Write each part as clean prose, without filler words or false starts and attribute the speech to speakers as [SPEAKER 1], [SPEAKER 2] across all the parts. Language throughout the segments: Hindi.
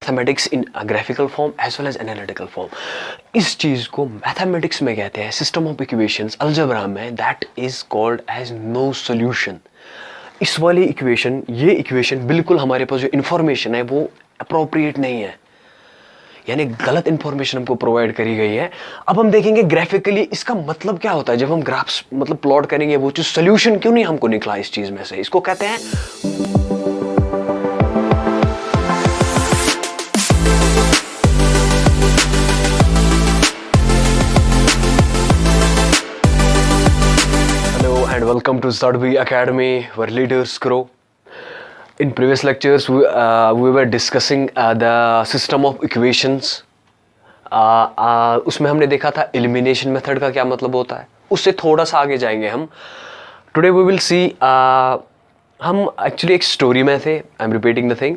[SPEAKER 1] Mathematics in graphical form as well as analytical form. इस चीज़ को मैथमेटिक्स में कहते हैं सिस्टम ऑफ इक्वेशंस, अलजेब्रा में that is called as no solution. इस वाली इक्वेशन, ये इक्वेशन बिल्कुल हमारे पास जो इन्फॉर्मेशन है वो अप्रोप्रिएट नहीं है, यानी गलत इंफॉर्मेशन हमको प्रोवाइड करी गई है। अब हम देखेंगे ग्राफिकली इसका मतलब क्या होता है। जब हम ग्राफ्स मतलब प्लॉट करेंगे वो चीज सोल्यूशन क्यों नहीं हमको निकला इस चीज में से, इसको कहते हैं hello and welcome to Start Academy where leaders grow. In previous lectures, we were discussing the system of equations. उसमें हमने देखा था एलिमिनेशन मेथड का क्या मतलब होता है, उससे थोड़ा सा आगे जाएंगे हम। टुडे वी विल सी, हम एक्चुअली एक स्टोरी में थे, I am repeating the thing,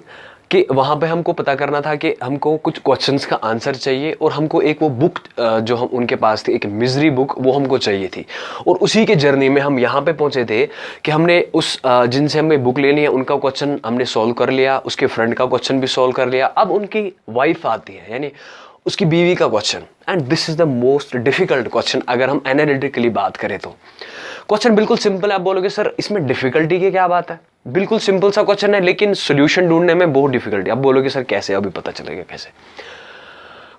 [SPEAKER 1] कि वहाँ पे हमको पता करना था कि हमको कुछ क्वेश्चंस का आंसर चाहिए और हमको एक वो बुक जो हम उनके पास थी, एक मिजरी बुक, वो हमको चाहिए थी। और उसी के जर्नी में हम यहाँ पे पहुँचे थे कि हमने उस जिनसे हमें बुक लेनी है उनका क्वेश्चन हमने सॉल्व कर लिया, उसके फ्रेंड का क्वेश्चन भी सॉल्व कर लिया। अब उनकी वाइफ आती है, यानी उसकी बीवी का question, and this is the most difficult question. अगर हम एनालिटिकली बात करें तो क्वेश्चन बिल्कुल सिंपल है। आप बोलोगे सर इसमें डिफिकल्टी की क्या बात है, बिल्कुल सिंपल सा क्वेश्चन है लेकिन सोल्यूशन ढूंढने में बहुत डिफिकल्टी। आप बोलोगे सर कैसे, अभी पता चलेगा कैसे।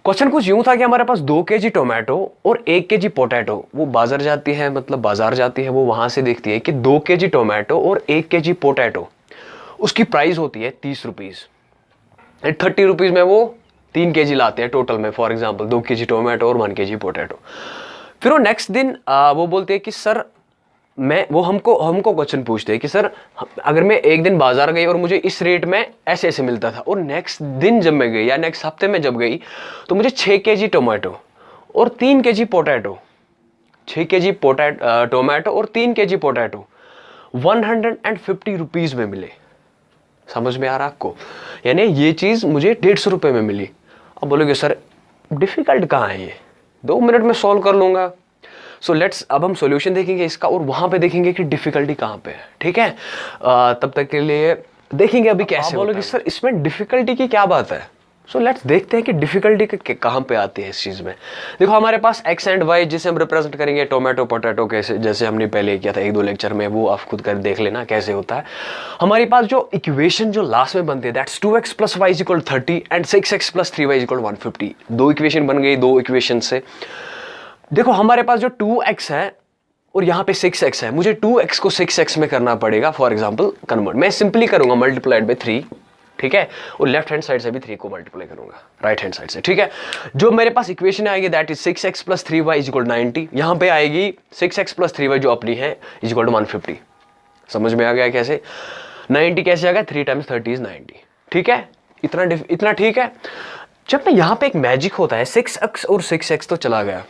[SPEAKER 1] क्वेश्चन कुछ यूं था कि हमारे पास 2 kg टोमेटो और 1 kg पोटैटो, वो बाजार जाती है, मतलब बाजार जाती है, वो वहां से देखती है कि 2 kg टोमेटो और 1 kg पोटैटो, उसकी प्राइस होती है 30 रुपीज, 30 रुपीज में वो 3 kg लाते हैं टोटल में। फॉर एग्जाम्पल 2 kg टोमेटो और 1 kg पोटैटो। फिर वो नेक्स्ट दिन वो बोलते हैं कि सर वो हमको क्वेश्चन पूछते हैं कि सर अगर मैं एक दिन बाजार गई और मुझे इस रेट में ऐसे ऐसे मिलता था, और नेक्स्ट दिन जब मैं गई या नेक्स्ट हफ्ते में जब गई तो मुझे 6 kg टोमेटो और 3 kg पोटैटो, 6 kg टोमेटो और 3 kg पोटैटो 150 रुपीज में मिले। समझ में आ रहा आपको, यानी ये चीज मुझे 150 रुपए में मिली। अब बोलोगे सर डिफिकल्ट कहाँ है, ये 2 मिनट में सॉल्व कर लूंगा। सो लेट्स, अब हम सॉल्यूशन देखेंगे इसका और वहां पे देखेंगे कि डिफिकल्टी कहाँ पे है, ठीक है। तब तक के लिए देखेंगे अभी कैसे बोलोगे सर इसमें डिफिकल्टी की क्या बात है। सो लेट्स देखते हैं कि डिफिकल्टी कहाँ पे आती है इस चीज में। देखो हमारे पास एक्स एंड वाई जिसे हम रिप्रेजेंट करेंगे टोमेटो पोटैटो कैसे, जैसे हमने पहले किया था 1-2 लेक्चर में, वो आप खुद कर देख लेना कैसे होता है। हमारे पास जो इक्वेशन जो लास्ट में बनती है that's 2x + y = 30 and 6x + 3y = 150। 2 equation बन गई 2 इक्वेशन से। देखो हमारे पास जो 2x है और यहाँ पे 6x है, मुझे 2x को 6x में करना पड़ेगा। फॉर एग्जांपल कन्वर्ट मैं सिंपली करूंगा मल्टीप्लाइड बाय 3, ठीक है, और लेफ्ट हैंड साइड से भी 3 को मल्टीप्लाई करूंगा राइट हैंड साइड से, ठीक है। जो मेरे पास इक्वेशन आएगी दैट इज 6x + 3y = 90। यहाँ पे आएगी 6x + 3y जो अपनी है = 150। समझ में आ गया कैसे, 90 कैसे आ गया, 3 × 30 = 90, ठीक है। इतना ठीक है। जब मैं यहाँ पे एक मैजिक होता है, 6x और 6x तो चला गया,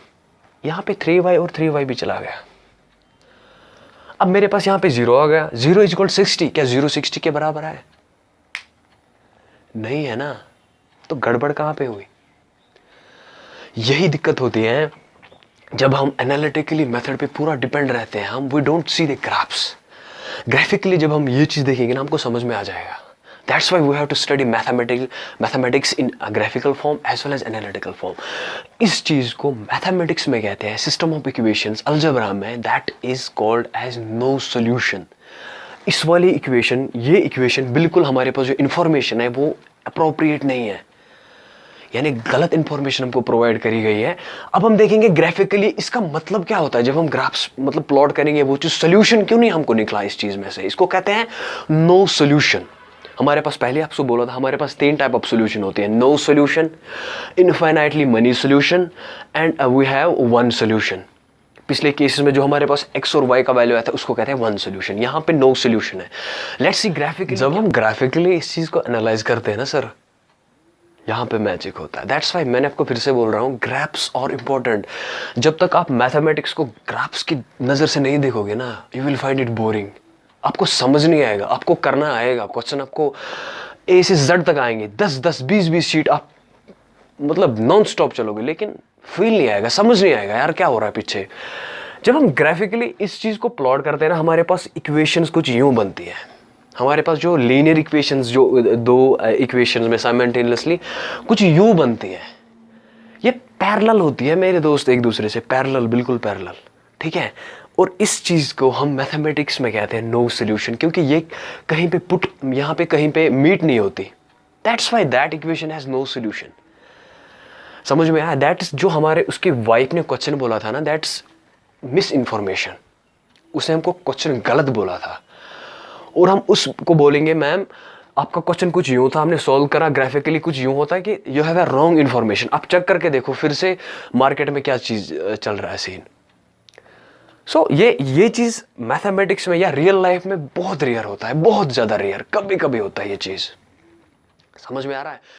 [SPEAKER 1] यहाँ पे 3y और 3y भी चला गया। अब मेरे पास यहाँ पे 0 आ गया, 0 = 60। क्या 0 60 के बराबर है? नहीं है ना, तो गड़बड़ कहां पे हुई। यही दिक्कत होती है जब हम एनालिटिकली मेथड पे पूरा डिपेंड रहते हैं, हम we don't see the graphs. Graphically जब हम ये चीज देखेंगे ना हमको समझ में आ जाएगा। That's why we have to study mathematics in a graphical form as well as analytical form. इस चीज को मैथमेटिक्स में कहते हैं सिस्टम ऑफ इक्वेशंस, अलजेब्रा में that is called as no solution. इस वाली इक्वेशन, ये इक्वेशन बिल्कुल हमारे पास जो इन्फॉर्मेशन है वो अप्रोप्रिएट नहीं है, यानी गलत इंफॉर्मेशन हमको प्रोवाइड करी गई है। अब हम देखेंगे ग्राफिकली इसका मतलब क्या होता है। जब हम ग्राफ्स मतलब प्लॉट करेंगे वो चीज सोल्यूशन क्यों नहीं हमको निकला इस चीज में से, इसको कहते हैं नो सॉल्यूशन। हमारे पास पहले आपसे बोला था हमारे पास 3 टाइप ऑफ सॉल्यूशन होते हैं, no solution, infinitely many solution and we have 1 solution. पिछले केसेस में जो हमारे पास x और y का वैल्यू आता है उसको कहते हैं 1 सॉल्यूशन, यहाँ पे नो सॉल्यूशन है। लेट्स सी ग्राफिकली, जब हम ग्राफिकली इस चीज को एनालाइज करते हैं ना सर, यहाँ पे मैजिक होता है। दैट्स वाई मैंने आपको फिर से बोल रहा हूँ ग्राफ्स और इम्पोर्टेंट। जब तक आप मैथमेटिक्स को ग्राफ्स की नजर से नहीं देखोगे ना, you will find it boring. आपको समझ नहीं आएगा, आपको करना आएगा। क्वेश्चन आपको A से Z तक आएंगे, 10-10 20-20 शीट आप मतलब नॉन स्टॉप चलोगे, लेकिन फील नहीं आएगा, समझ नहीं आएगा यार क्या हो रहा है पीछे। जब हम ग्राफिकली इस चीज को प्लॉट करते हैं ना, हमारे पास इक्वेशंस कुछ यूं बनती है, हमारे पास जो लीनियर इक्वेशंस, जो दो इक्वेशंस में साइमल्टेनियसली कुछ यूं बनती है, ये पैरेलल होती है मेरे दोस्त, एक दूसरे से पैरेलल, बिल्कुल पैरेलल, ठीक है। और इस चीज़ को हम मैथमेटिक्स में कहते हैं नो सॉल्यूशन, क्योंकि ये कहीं पे पुट, यहाँ पे कहीं पे मीट नहीं होती। That's why that equation has no solution. समझ में आया? दैट इज जो हमारे उसकी वाइफ ने क्वेश्चन बोला था ना, दैट्स मिस इन्फॉर्मेशन। उसने हमको क्वेश्चन गलत बोला था और हम उसको बोलेंगे मैम आपका क्वेश्चन कुछ यूं था, हमने सॉल्व करा ग्राफिकली, कुछ यूं होता है कि you have a wrong information. आप चेक करके देखो फिर से मार्केट में क्या चीज चल रहा है सीन। सो ये चीज मैथमेटिक्स में या रियल लाइफ में बहुत रेयर होता है, बहुत ज्यादा रेयर, कभी कभी होता है ये चीज। समझ में आ रहा है?